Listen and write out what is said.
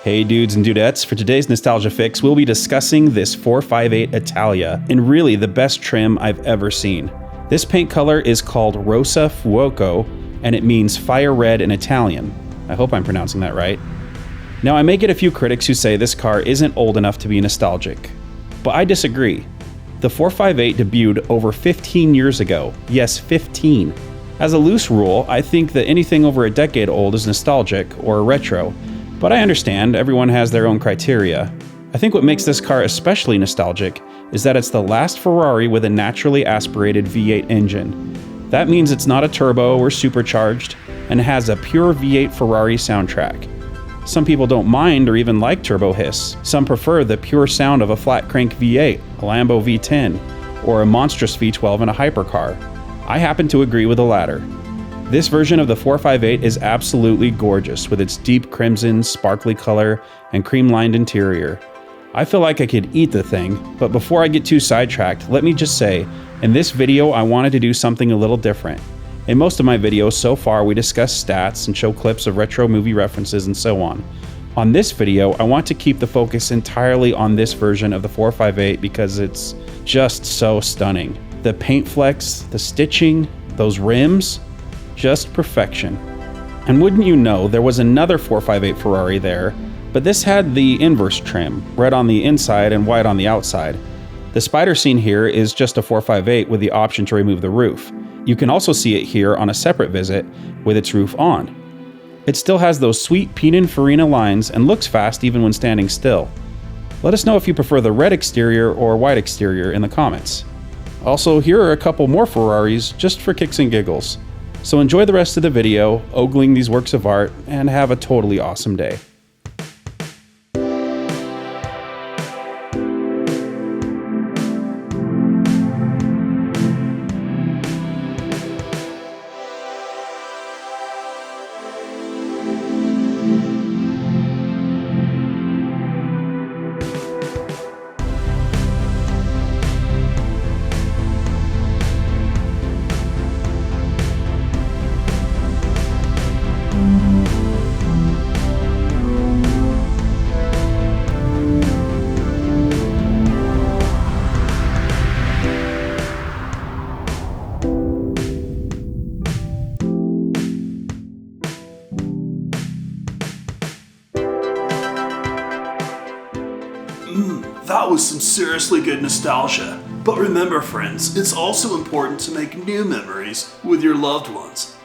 Hey dudes and dudettes, for today's Nostalgia Fix, we'll be discussing this 458 Italia in really the best trim I've ever seen. This paint color is called Rosso Fuoco, and it means fire red in Italian. I hope I'm pronouncing that right. Now, I may get a few critics who say this car isn't old enough to be nostalgic, but I disagree. The 458 debuted over 15 years ago. Yes, 15. As a loose rule, I think that anything over a decade old is nostalgic or retro, but I understand everyone has their own criteria. I think what makes this car especially nostalgic is that it's the last Ferrari with a naturally aspirated V8 engine. That means it's not a turbo or supercharged, and has a pure V8 Ferrari soundtrack. Some people don't mind or even like turbo hiss. Some prefer the pure sound of a flat crank V8, a Lambo V10, or a monstrous V12 in a hypercar. I happen to agree with the latter. This version of the 458 is absolutely gorgeous with its deep crimson, sparkly color, and cream-lined interior. I feel like I could eat the thing, but before I get too sidetracked, let me just say, in this video I wanted to do something a little different. In most of my videos so far, we discuss stats and show clips of retro movie references and so on. On this video, I want to keep the focus entirely on this version of the 458 because it's just so stunning. The paint flecks, the stitching, those rims, just perfection. And wouldn't you know, there was another 458 Ferrari there, but this had the inverse trim, red on the inside and white on the outside. The spider seen here is just a 458 with the option to remove the roof. You can also see it here on a separate visit with its roof on. It still has those sweet Pininfarina lines and looks fast even when standing still. Let us know if you prefer the red exterior or white exterior in the comments. Also, here are a couple more Ferraris just for kicks and giggles. So enjoy the rest of the video, ogling these works of art, and have a totally awesome day. That was some seriously good nostalgia. But remember friends, it's also important to make new memories with your loved ones.